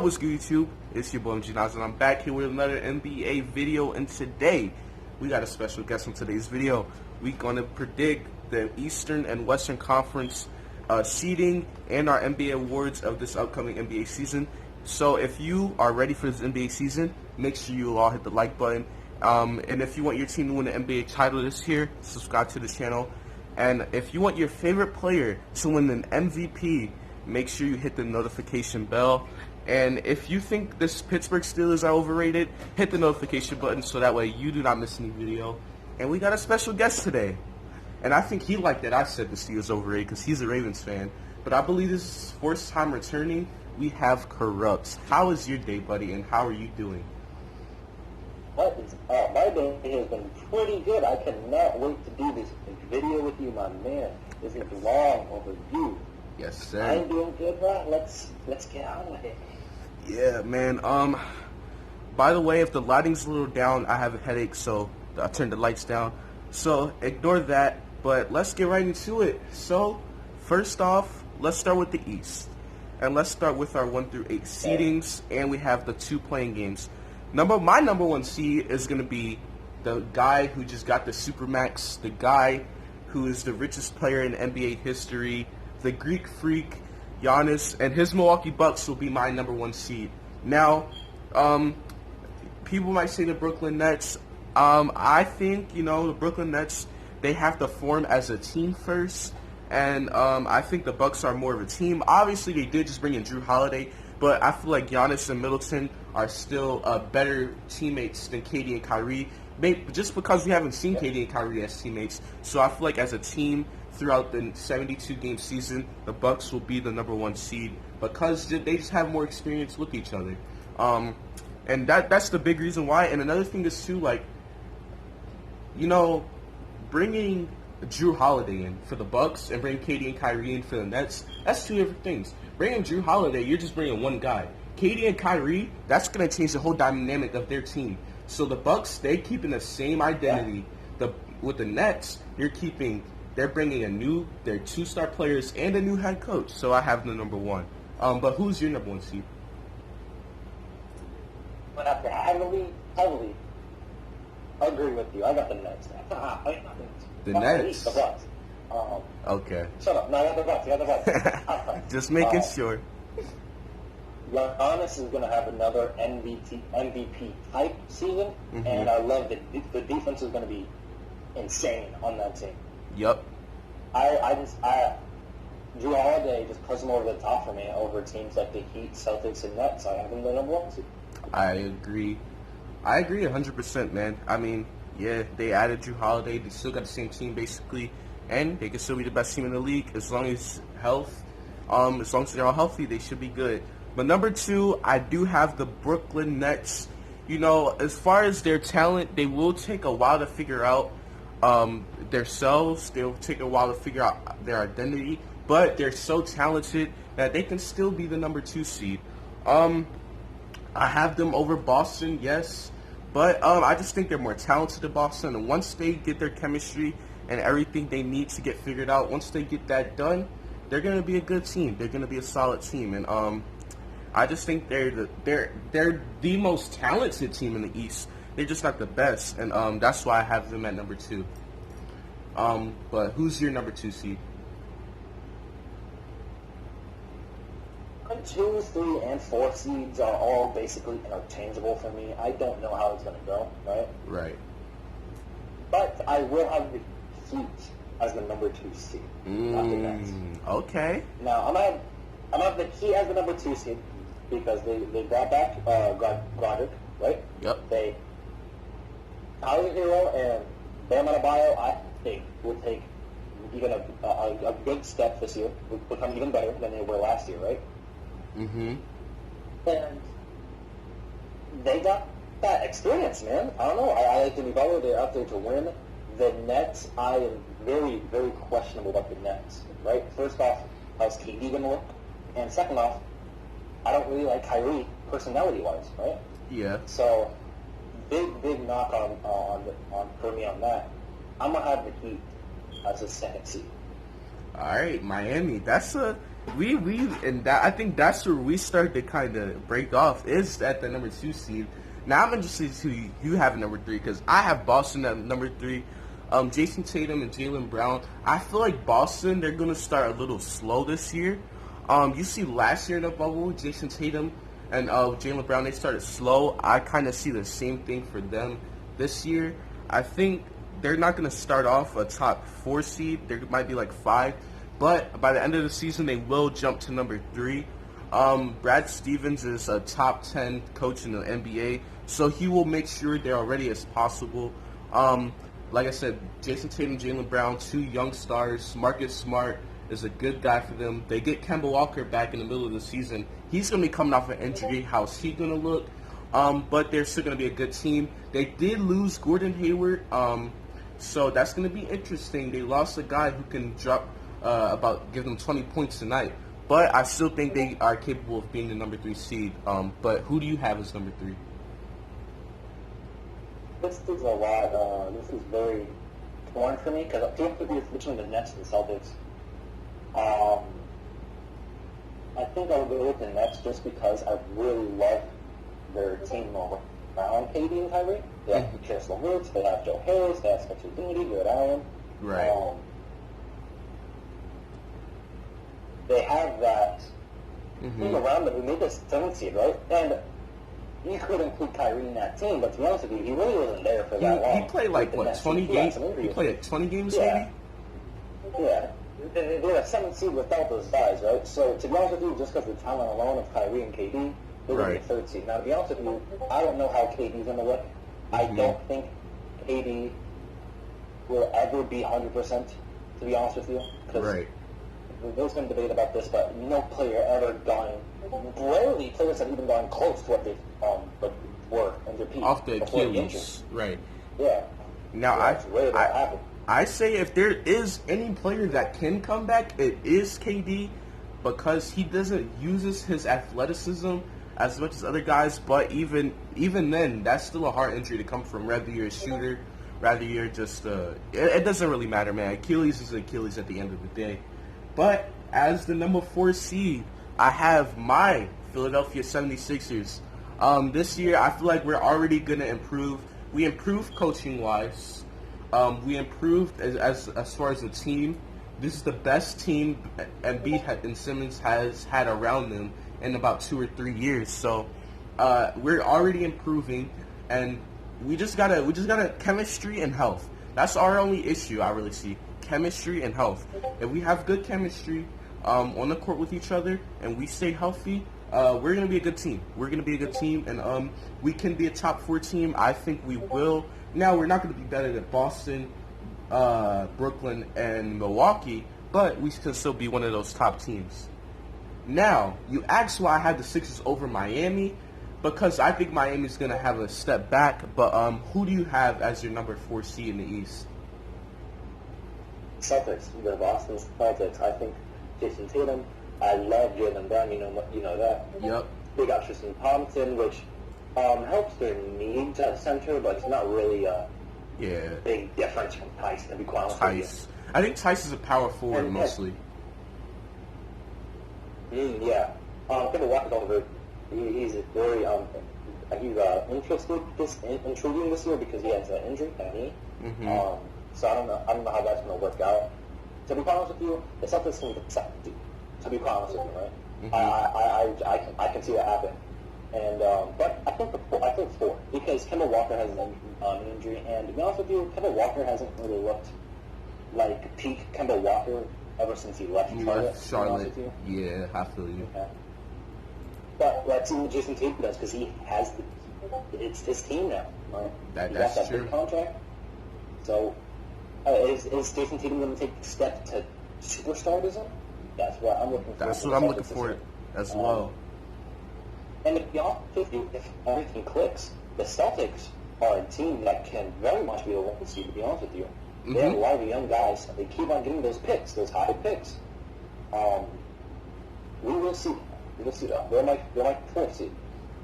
what's good, YouTube? It's your boy MG Nas, and I'm back here with another NBA video. And today, we got a special guest on today's video. We're gonna predict the Eastern and Western Conference seeding and our NBA awards of this upcoming NBA season. So, if you are ready for this NBA season, make sure you all hit the like button. And if you want your team to win the NBA title this year, subscribe to the channel. And if you want your favorite player to win an MVP, make sure you hit the notification bell. And if you think this Pittsburgh Steelers are overrated, hit the notification button so that way you do not miss any video. And we got a special guest today. And I think he liked that I said the Steelers overrated because he's a Ravens fan. But I believe this is his first time returning. We have Corrupts. How is your day, buddy, and how are you doing? My day has been pretty good. I cannot wait to do this video with you, my man. This is long overdue. Yes, sir. I'm doing good, bro. Let's get on with it. Yeah, man. By the way, if the lighting's a little down, I have a headache, so I turned the lights down. So ignore that, but let's get right into it. So, first off, let's start with the East. And let's start with our 1 through 8 seedings, and we have the 2 playing games. My number 1 seed is going to be the guy who just got the Supermax, the guy who is the richest player in NBA history, the Greek freak, Giannis, and his Milwaukee Bucks will be my number 1 seed. Now, people might say the Brooklyn Nets. I think, the Brooklyn Nets, they have to form as a team first, and I think the Bucks are more of a team. Obviously, they did just bring in Drew Holiday, but I feel like Giannis and Middleton are still better teammates than KD and Kyrie, just because we haven't seen KD and Kyrie as teammates. So I feel like as a team, throughout the 72-game season, the Bucks will be the number 1 seed because they just have more experience with each other. And that's the big reason why. And another thing is, too, bringing Drew Holiday in for the Bucks and bringing KD and Kyrie in for the Nets, that's 2 different things. Bringing Drew Holiday, you're just bringing one guy. KD and Kyrie, that's going to change the whole dynamic of their team. So the Bucks, they keeping the same identity. With the Nets, they're bringing their 2-star players and a new head coach. So I have the number 1. But who's your number 1 seed? But I have to heavily agree with you. I got the Nets. The Nets? The Bucks. Okay. Shut up. No, I got the Bucks. Just making sure. Giannis is going to have another MVP type season, and I love that the defense is going to be insane on that team. Yep. Drew Holiday just puts him over the top for me over teams like the Heat, Celtics, and Nets. I have him the number 1 seed. I agree 100%, man. I mean, yeah, they added Drew Holiday. They still got the same team, basically, and they can still be the best team in the league as long as as long as they're all healthy, they should be good. But number 2, I do have the Brooklyn Nets. As far as their talent, they will take a while to figure out themselves. They'll take a while to figure out their identity, but they're so talented that they can still be the number 2 seed. I have them over Boston, yes, but I just think they're more talented than Boston, and once they get their chemistry and everything they need to get figured out, once they get that done, they're going to be a good team. They're going to be a solid team, and I just think they're the most talented team in the East. They're just not the best, and that's why I have them at number 2. But who's your number 2 seed? 2, 3, and 4 seeds are all basically interchangeable for me. I don't know how it's going to go, right? Right. But I will have the Heat as the number 2 seed, not the Nets. Okay. Now, I'm gonna have the Heat as the number 2 seed because they brought back Godric, right? Yep. Tyler Hero and Bam Adebayo, I think, will take even a good step this year, will become even better than they were last year, right? Mm-hmm. And they got that experience, man. I don't know. I like Jimmy Butler. They're out there to win. The Nets, I am very, very questionable about the Nets, right? First off, how's KD going to look? And second off, I don't really like Kyrie personality-wise, right? Yeah. So, big knock on for me on that. I'm going to have the Heat as a 2nd seed. All right, Miami. That's a and that I think that's where we start to kind of break off is at the number 2 seed. Now I'm interested to who you have at number 3 because I have Boston at number 3. Jason Tatum and Jaylen Brown. I feel like Boston, they're gonna start a little slow this year. You see last year in the bubble, Jason Tatum and Jaylen Brown, they started slow. I kind of see the same thing for them this year. I think they're not gonna start off a top 4 seed. There might be like 5. But by the end of the season, they will jump to number 3. Brad Stevens is a top 10 coach in the NBA, so he will make sure they're ready as possible. Like I said, Jason Tatum, Jaylen Brown, 2 young stars. Marcus Smart is a good guy for them. They get Kemba Walker back in the middle of the season. He's going to be coming off an injury. How's he going to look? But they're still going to be a good team. They did lose Gordon Hayward, so that's going to be interesting. They lost a guy who can give them 20 points tonight. But I still think they are capable of being the number 3 seed. But who do you have as number 3? This is a lot. This is very torn for me because I have to be between the Nets and the Celtics. I think I would go with the Nets just because I really love their team around KD and Kyrie. They have Karis LeVert, they have Joe Harris, they have Spencer Dinwiddie, Garrett Allen. Right. They have that team around them who made this 7th seed, right? And you could include Kyrie in that team, but to be honest with you, he really wasn't there for that long. He played like, what, 20 games? He played like 20 games, maybe? Yeah. They're a 7th seed without those guys, right? So, to be honest with you, just because the talent alone of Kyrie and KD, they're going to be a 3rd seed. Now, to be honest with you, I don't know how KD's going to look. I don't think KD will ever be 100%, to be honest with you. Right. There's been debate about this, but no player ever rarely players have even gone close to what they were in their peak. Off the Achilles, right. Yeah. Now, I say if there is any player that can come back, it is KD because he doesn't use his athleticism as much as other guys, but even then, that's still a hard injury to come from, whether you're a shooter, whether you're just it doesn't really matter, man. Achilles is Achilles at the end of the day. But as the number 4 seed, I have my Philadelphia 76ers. This year, I feel like we're already going to improve. We improved coaching-wise. We improved as far as the team. This is the best team Embiid and Simmons has had around them in about 2 or 3 years. So we're already improving, and we just gotta chemistry and health. That's our only issue I really see. Chemistry and health. If we have good chemistry on the court with each other and we stay healthy, we're going to be a good team. We're going to be a good team, and we can be a top 4 team. I think we will. Now, we're not going to be better than Boston, Brooklyn, and Milwaukee, but we can still be one of those top teams. Now, you asked why I had the Sixers over Miami, because I think Miami's going to have a step back, but who do you have as your number 4 seed in the East? Celtics, the Boston Celtics. I think Jason Tatum. I love Jaylen Brown. You know that. Yep. They got Tristan Thompson, which helps their needs at center, but it's not really a big difference from Tice. To be quite honest with you. I think Tice is a power forward mostly. Yeah. Kemba Walker's over. He's very intriguing this year because he has an injury, a knee. So I don't know how that's going to work out. To be quite honest with you, the Celtics can get second. To be quite honest with you, right? I can see that happen. And but I think 4 because Kemba Walker has an injury, and to be honest with you, Kemba Walker hasn't really looked like peak Kemba Walker ever since he left Charlotte. Yeah, I feel you. Okay. But let's see what Jason Tatum does because he has it's his team now. Right? That's that true. Big contract. So. Is Jason Tatum going to take the step to superstardism? That's what I'm looking for. That's what I'm looking for as well. And to be honest with you, if everything clicks, the Celtics are a team that can very much be a 1 seed, to be honest with you. They have a lot of young guys. They keep on getting those picks, those high picks. We will see. We will see that. They're my 4th seed.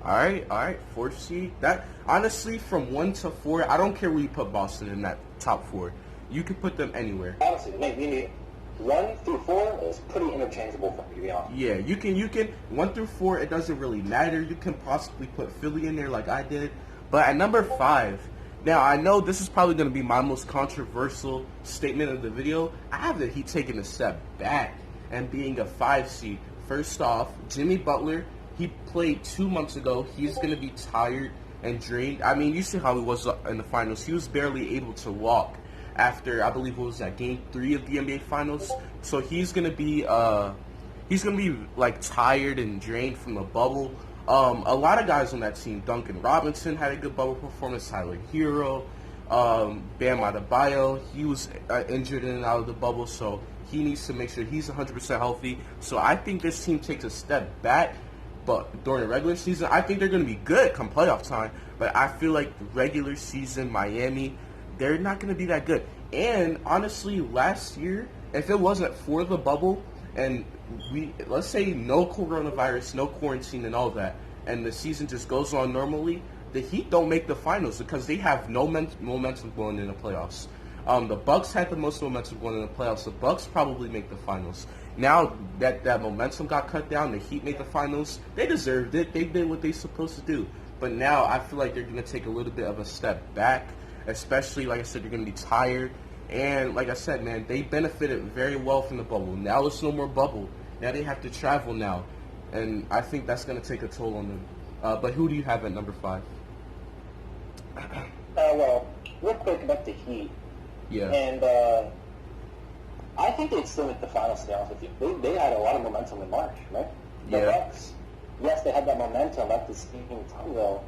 All right, 4th seed. That honestly, from 1 to 4, I don't care where you put Boston in that top 4. You could put them anywhere. Honestly, maybe 1 through 4 is pretty interchangeable for me, to be honest. Yeah, you can 1 through 4. It doesn't really matter. You can possibly put Philly in there like I did, but at number 5. Now I know this is probably going to be my most controversial statement of the video. I have the Heat taking a step back and being a 5 seed. First off, Jimmy Butler. He played 2 months ago. He's going to be tired and drained. I mean, you see how he was in the finals. He was barely able to walk after, I believe, what was that, Game 3 of the NBA Finals. So he's gonna be like tired and drained from the bubble. A lot of guys on that team, Duncan Robinson had a good bubble performance. Tyler Hero, Bam Adebayo, he was injured in and out of the bubble, so he needs to make sure he's 100% healthy. So I think this team takes a step back. But during the regular season, I think they're going to be good come playoff time. But I feel like the regular season, Miami, they're not going to be that good. And honestly, last year, if it wasn't for the bubble and let's say no coronavirus, no quarantine and all that, and the season just goes on normally, the Heat don't make the finals because they have no momentum going in the playoffs. The Bucks had the most momentum going in the playoffs. The Bucks probably make the finals. Now that momentum got cut down, the Heat made the finals. They deserved it. They did what they supposed to do. But now I feel like they're going to take a little bit of a step back, especially, like I said, they're going to be tired. And like I said, man, they benefited very well from the bubble. Now it's no more bubble. Now they have to travel now. And I think that's going to take a toll on them. But who do you have at number 5? Well, real quick about the Heat. Yeah. And I think they'd still make the finals, to be honest with you. They had a lot of momentum in March, right? The Bucks, yes, they had that momentum at the same time, though.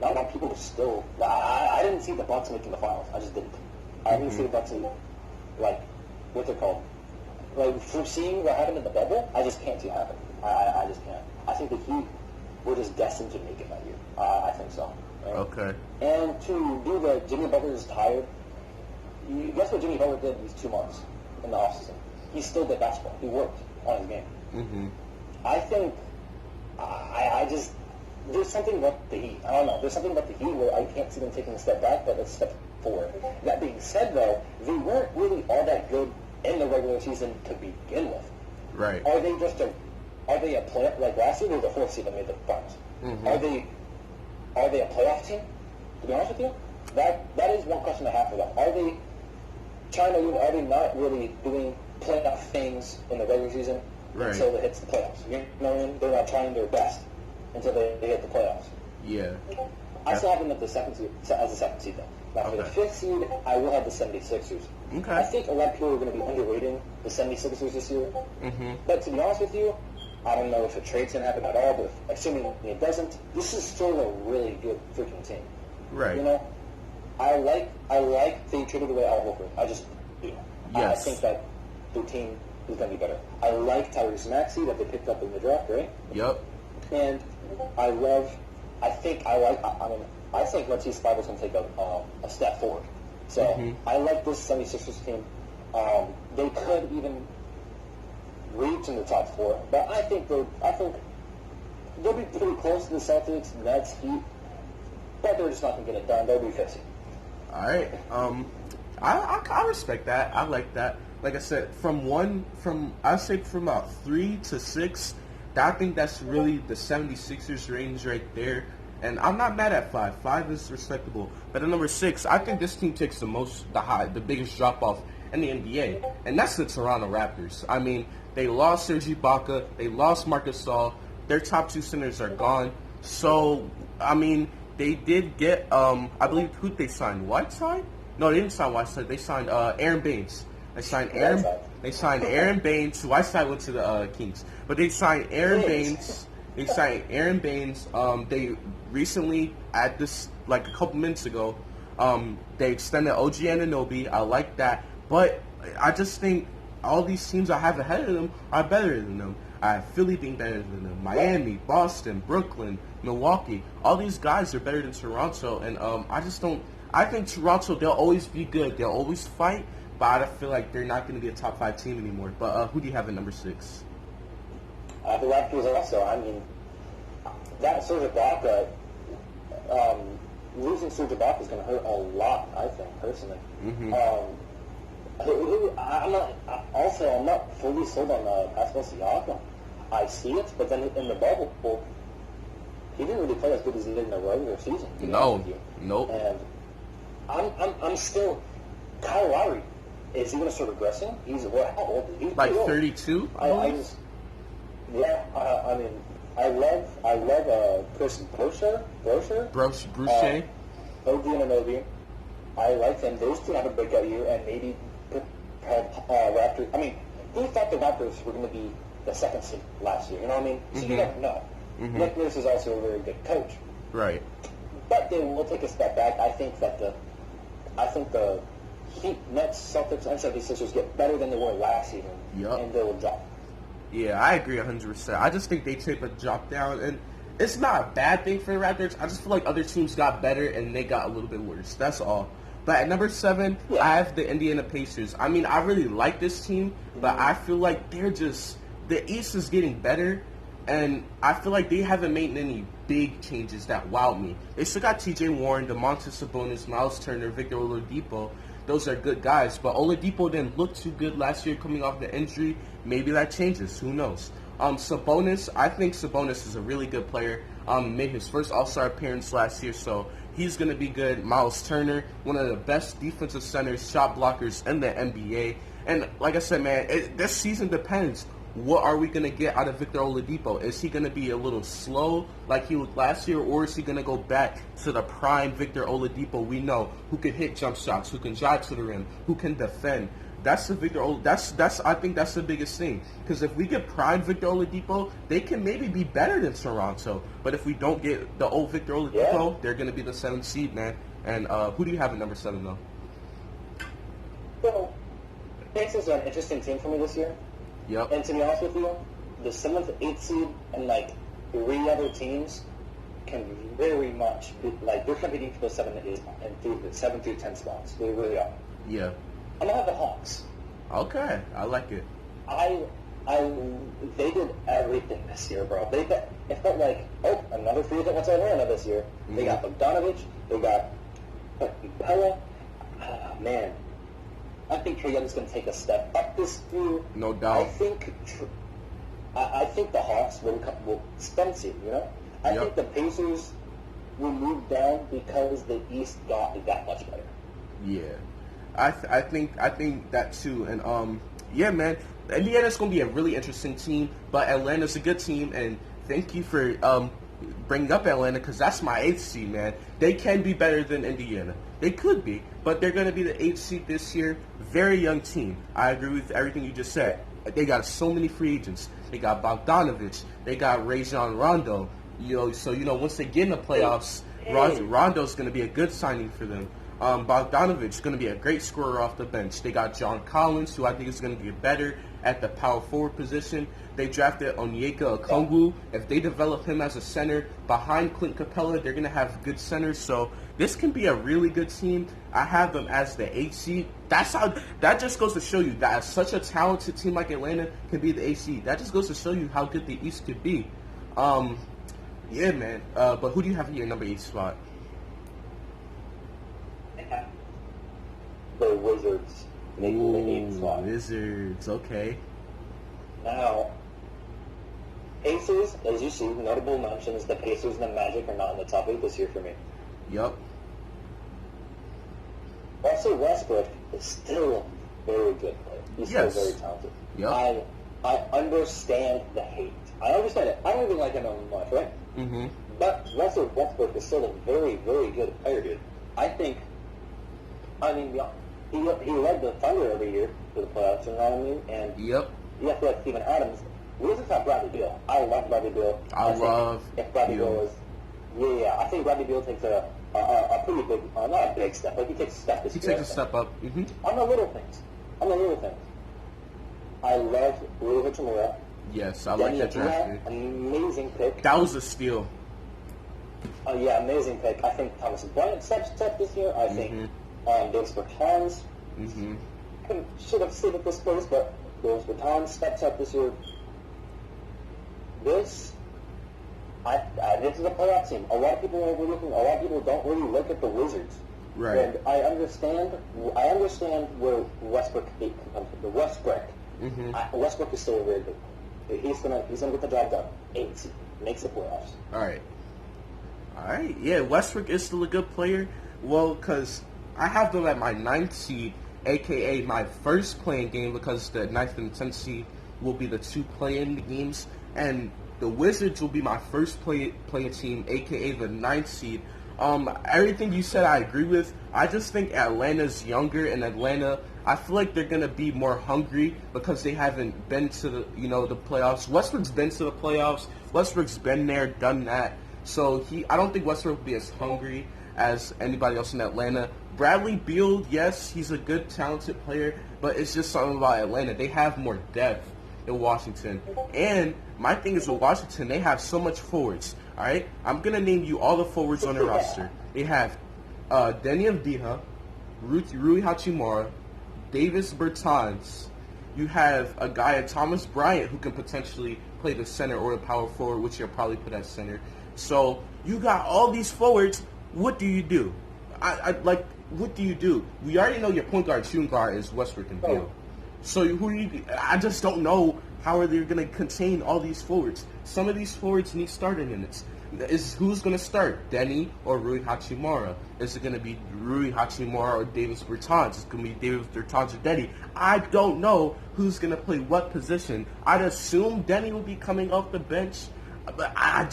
Not a lot of people were still... I didn't see the Bucks making the finals. I just didn't. I didn't see the Bucks, like, what's it called? Like, from seeing what happened in the bubble, I just can't see it happen. I just can't. I think the Heat were just destined to make it that year. I think so. Right? Okay. And to do the Jimmy Butler is tired... Guess what Jimmy Butler did these 2 months in the offseason? He still did basketball. He worked on his game. Mm-hmm. I think, I just, there's something about the Heat. I don't know. There's something about the Heat where I can't see them taking a step back, but a step forward. That being said, though, they weren't really all that good in the regular season to begin with. Right. Are they a playoff, like last year, they were the 4th seed that made the finals. Mm-hmm. Are they a playoff team? To be honest with you? That is one question I have for them. Are they not really doing playoff things in the regular season until it hits the playoffs? You know what I mean? They're not trying their best until they hit the playoffs. Yeah. I still have them at the second seed, as a 2nd seed, though. Now, for the 5th seed, I will have the 76ers. Okay. I think a lot of people are going to be underrating the 76ers this year. Mm-hmm. But to be honest with you, I don't know if a trade's going to happen at all, but assuming it doesn't, this is still a really good freaking team. Right. You know? I like they traded away Al Horford. I just do. Yes. I think that their team is going to be better. I like Tyrese Maxey that they picked up in the draft, right? Yep. And I think Matisse Thybulle is going to take a step forward. So I like this 76ers team. They could even reach in the top 4, but I think they'll be pretty close to the Celtics, Nets, Heat, but they're just not going to get it done. They'll be 50. All right. I respect that. I like that. Like I said, from about 3 to 6, I think that's really the 76ers range right there. And I'm not mad at 5. 5 is respectable. But at number 6, I think this team takes the biggest drop off in the NBA, and that's the Toronto Raptors. I mean, they lost Serge Ibaka, they lost Marcus Gasol. Their top 2 centers are gone. So, I mean, they did get, I believe, who they signed? Whiteside? No, they didn't sign Whiteside. They signed Aaron Baines. They signed Aaron Baines. Whiteside went to the Kings. But they signed Aaron Baines. They recently, at this, like a couple minutes ago, they extended OG Anunoby. I like that. But I just think all these teams I have ahead of them are better than them. I have Philly being better than them. Miami, Boston, Brooklyn, Milwaukee. All these guys are better than Toronto. And I think Toronto, they'll always be good. They'll always fight. But I feel like they're not going to be a top 5 team anymore. But who do you have at number 6? The Raptors also. I mean, that Serge Ibaka, losing Serge Ibaka is going to hurt a lot, I think, personally. Mm-hmm. I'm not fully sold on Pascal Siakam. I see it, but then in the bubble, well, he didn't really play as good as he did in the regular season. No, nope. And I'm still Kyle Lowry. Is he going to start regressing? He's how old is he? He's Like old. 32. I mean, I love Chris Brochure. Bruce. OG Anunoby. I like them. Those two have a breakout year and maybe Raptors. I mean, who thought the Raptors were going to be the second seed last year? You know what I mean? So you never know. Nick Nurse is also a very good coach. Right. But they will take a step back. I think the Heat, Nets, Celtics, and 76ers get better than they were last season, and they will drop. Yeah, I agree 100%. I just think they take a drop down, and it's not a bad thing for the Raptors. I just feel like other teams got better, and they got a little bit worse. That's all. But at number 7, I have the Indiana Pacers. I mean, I really like this team, but I feel like they're just – the East is getting better, and I feel like they haven't made any big changes that wowed me. They still got T.J. Warren, DeMontis Sabonis, Miles Turner, Victor Oladipo. Those are good guys, but Oladipo didn't look too good last year coming off the injury. Maybe that changes. Who knows? Sabonis, I think Sabonis is a really good player. Made his first All-Star appearance last year, so he's going to be good. Miles Turner, one of the best defensive centers, shot blockers in the NBA. And like I said, man, this season depends. What are we going to get out of Victor Oladipo? Is he going to be a little slow like he was last year, or is he going to go back to the prime Victor Oladipo we know, who can hit jump shots, who can drive to the rim, who can defend? That's the I think that's the biggest thing. Because if we get prime Victor Oladipo, they can maybe be better than Toronto. But if we don't get the old Victor Oladipo, they're going to be the 7th seed, man. And who do you have at number 7, though? So, Pacers are an interesting team for me this year. Yep. And to be honest with you, the 7th, 8th seed and like 3 other teams can very much be, like they're competing for the 7 to 8 and through the 7 through 10 spots. They really are. Yeah. I'm gonna have the Hawks. Okay, I like it. They did everything this year, bro. It felt like another free agent went to Atlanta this year. They got Bogdanovich. They got Pella. Man. I think Trae Young's going to take a step up this year. No doubt. I think the Hawks will stunts you, you know? I think the Pacers will move down because the East got that much better. Yeah. I think that too. And yeah, man, Indiana's going to be a really interesting team, but Atlanta's a good team, and thank you for bringing up Atlanta, because that's my 8th seed, man. They can be better than Indiana. They could be, but they're going to be the 8th seed this year. Very young team. I agree with everything you just said. They got so many free agents. They got Bogdanovich. They got Rajon Rondo. So once they get in the playoffs, Rondo's going to be a good signing for them. Bogdanovich is going to be a great scorer off the bench. They got John Collins, who I think is going to get better at the power forward position. They drafted Onyeka Okongwu. If they develop him as a center behind Clint Capella, they're going to have good centers. So this can be a really good team. I have them as the 8th seed. That just goes to show you that such a talented team like Atlanta can be the 8th seed. That just goes to show you how good the East could be. Yeah, man. But who do you have in your number 8 spot? The Wizards making the 8th spot. Wizards, okay. Now, Pacers, as you see, notable mentions, the Pacers and the Magic are not in the top 8 this year for me. Yep. Russell Westbrook is still a very good player. He's still very talented. Yep. I understand the hate. I understand it. I don't even like him that much, right? Mm-hmm. But Russell Westbrook is still a very, very good player, dude. He led the Thunder every year to the playoffs, you know what I mean? And you have to like Steven Adams. Wizards have Bradley Beal. I love Bradley Beal. I love if Bradley Beal is, I think Bradley Beal takes a pretty big, not a big step, but he takes a step this year. He takes a step up. Mm-hmm. On the little things. I love Rui Hachimura. Yes, I like that draft pick. Amazing pick. That was a steal. Amazing pick. I think Thomas Bryant steps up this year. I think Davis Bertans should have stayed at this place, but Davis Bertans steps up this year. This is a playoff team. A lot of people are overlooking. A lot of people don't really look at the Wizards. Right. And I understand where Westbrook hate comes from. The Westbrook. Westbrook is still a very good player. He's gonna get the job done. 8 seed. Makes the playoffs. All right. Yeah, Westbrook is still a good player. Well, because I have them at my 9th seed, a.k.a. my first playing game, because the 9th and 10th seed will be the 2 play-in games. And the Wizards will be my first playing team, a.k.a. the 9th seed. Everything you said I agree with. I just think Atlanta's younger, and Atlanta, I feel like they're going to be more hungry because they haven't been to the playoffs. Westbrook's been to the playoffs. Westbrook's been there, done that. So I don't think Westbrook will be as hungry as anybody else in Atlanta. Bradley Beal, yes, he's a good, talented player, but it's just something about Atlanta. They have more depth in Washington. And my thing is with Washington, they have so much forwards. All right? I'm going to name you all the forwards on their roster. They have Deni Avdija, Rui Hachimura, Davis Bertans. You have a guy, Thomas Bryant, who can potentially play the center or the power forward, which you'll probably put at center. So you got all these forwards. What do you do? What do you do? We already know your point guard, shooting guard is Westbrook and Beal. So I just don't know how are they going to contain all these forwards. Some of these forwards need starting minutes. Who's going to start, Deni or Rui Hachimura? Is it going to be Rui Hachimura or Davis Bertans? It's going to be Davis Bertans or Deni. I don't know who's going to play what position. I'd assume Deni will be coming off the bench, but I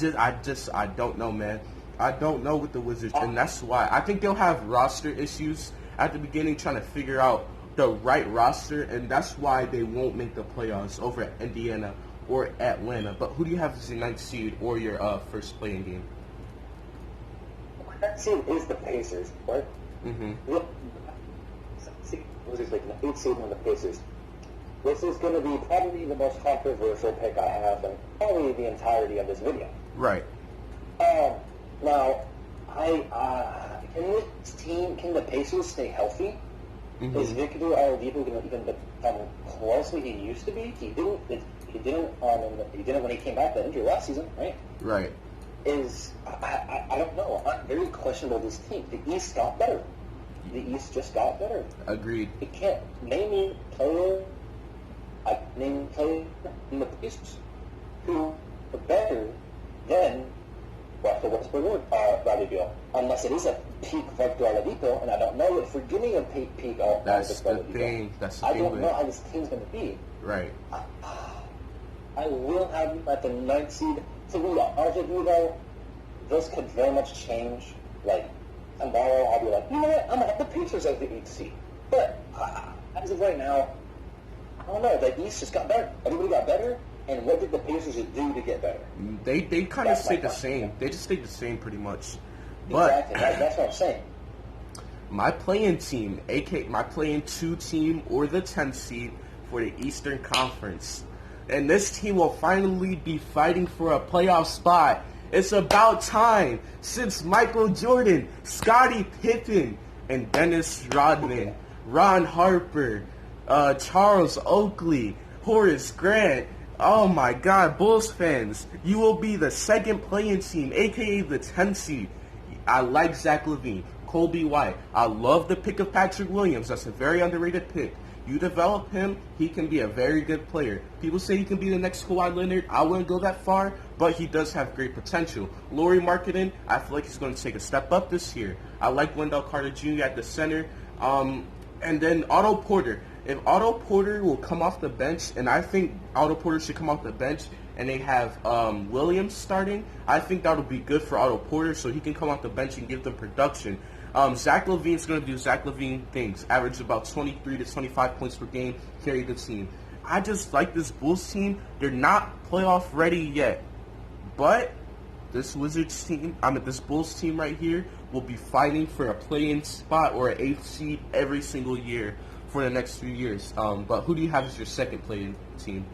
don't know, man. I don't know with the Wizards, and that's why I think they'll have roster issues at the beginning, trying to figure out the right roster, and that's why they won't make the playoffs over at Indiana or Atlanta. But who do you have as your 9th seed or your first playing game? That seed is the Pacers, right? Mm-hmm. Wizards like the 8th seed on the Pacers. This is going to be probably the most controversial pick I have in probably the entirety of this video. Right. Now, can the Pacers stay healthy? Mm-hmm. Is Victor Oladipo going to even become close to he used to be? He didn't when he came back the injury last season, right? Right. I don't know. I'm very questionable this team. The East got better. The East just got better. Agreed. You can't name me player. Name player in the Pacers who are better than Russell Westbrook or Bradley Beal, unless it is a peak Victor Oladipo, and I don't know if we're getting a peak of That's the Oladipo. thing. That's the I thing. don't know how this team's going to be. Right. I will have him at the 9th seed. To be arguably though, this could very much change. Like tomorrow, I'll be like, you know what? I'm gonna have the Pacers as the 8th seed. But as of right now, I don't know. The East just got better. Everybody got better. And what did the Pacers do to get better? They kind of stayed the same. They just stayed the same pretty much. But exactly. That's what I'm saying. My playing team, my playing 2 team or the 10th seed for the Eastern Conference. And this team will finally be fighting for a playoff spot. It's about time since Michael Jordan, Scottie Pippen, and Dennis Rodman, Ron Harper, Charles Oakley, Horace Grant. Oh my God, Bulls fans, you will be the second playing team, a.k.a. the 10th seed. I like Zach LaVine, Kobe White. I love the pick of Patrick Williams. That's a very underrated pick. You develop him, he can be a very good player. People say he can be the next Kawhi Leonard. I wouldn't go that far, but he does have great potential. Lauri Markkanen, I feel like he's going to take a step up this year. I like Wendell Carter Jr. at the center. And then Otto Porter. If Otto Porter will come off the bench, and I think Otto Porter should come off the bench, and they have Williams starting, I think that would be good for Otto Porter so he can come off the bench and give them production. Zach LaVine's going to do Zach LaVine things, average about 23 to 25 points per game, carry the team. I just like this Bulls team. They're not playoff ready yet, but this Wizards team, this Bulls team right here will be fighting for a play-in spot or an 8th seed every single year for the next few years. But who do you have as your second play-in team?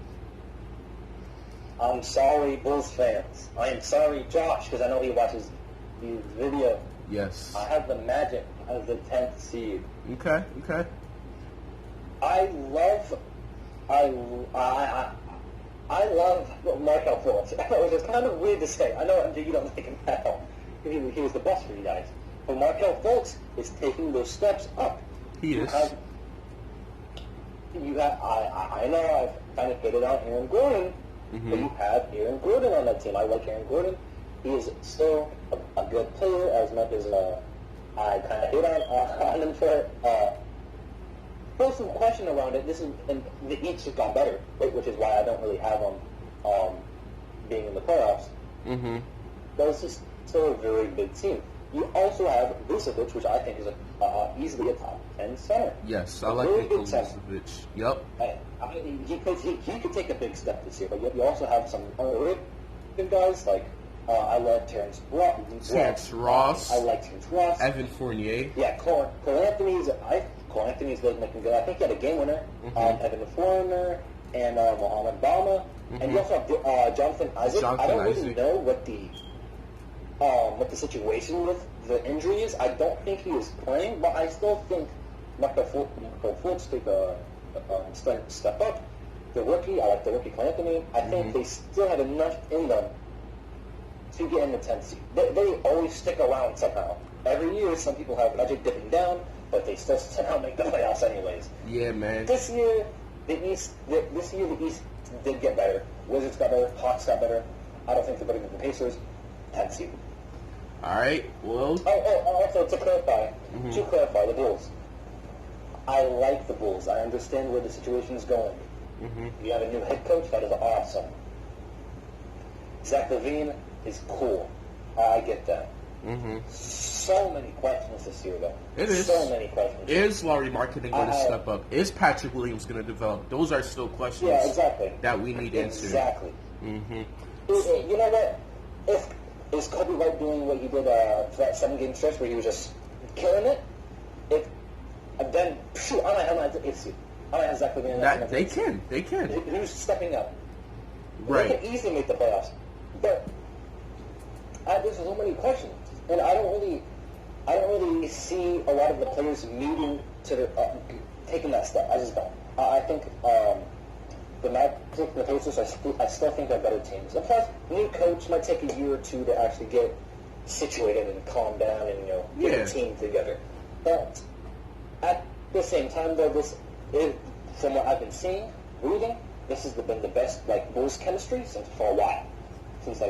I'm sorry, Bulls fans. I am sorry, Josh, because I know he watches the video. Yes. I have the Magic as the 10th seed. Okay. I love Markel Fultz. Which is kind of weird to say. I know, MJ, you don't like him at all. He was the best for you guys. But Markelle Fultz is taking those steps up. He is. I know I've kind of hated on Aaron Gordon, but you have Aaron Gordon on that team. I like Aaron Gordon. He is still a good player, as much as I kind of hate on him for there's some question around it. And the East just got better, right? Which is why I don't really have them being in the playoffs. Mm-hmm. But it's just still a very big team. You also have Vucevic, which I think is easily a top 10 center. Yes, I like Nikola Vucevic. Yep. He could take a big step this year, but you also have some other good guys like I love Terrence Ross. I like Terrence Ross. Evan Fournier. Yeah, Cole Anthony's looking good. I think he had a game winner. Evan Fournier and Mohamed Bama. And you also have Jonathan Isaac. I don't really know what the situation with the injury is. I don't think he is playing, but I still think Markelle Fultz take a step up. The rookie, I like the rookie Cole Anthony. I think they still have enough in them to get in the 10th seed. They always stick around somehow. Every year, some people have Magic dipping down, but they still somehow make the playoffs anyways. Yeah, man. This year, the East did get better. Wizards got better. Hawks got better. I don't think they're better than the Pacers. 10th seed. All right. Well. Also, to clarify, the Bulls. I like the Bulls. I understand where the situation is going. You have a new head coach. That is awesome. Zach LaVine is cool. I get that. So many questions this year, though. It is. So many questions. Is Lauri Markkanen going to step up? Is Patrick Williams going to develop? Those are still questions that we need answered. Exactly. You know what? Is Kobe White doing what he did for that 7-game stretch where he was just killing it? Then, I might have issue. I might have Zach LaVine. They can. Who's stepping up? Right. They can easily make the playoffs. But there's so many questions, and I don't really see a lot of the players needing to taking that step. I just don't. I think the Magic, the Pacers, I still think they're better teams. And plus, new coach might take a year or two to actually get situated and calm down and get a team together. But at the same time, though, from what I've been reading, this has been the best Bulls chemistry since for a while. Since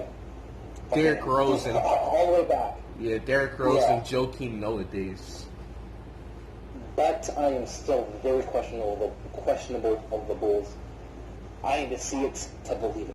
Derrick Rose and all the way back. Yeah, Derrick Rose and Joakim Noah days. But I am still very questionable of the Bulls. I need to see it to believe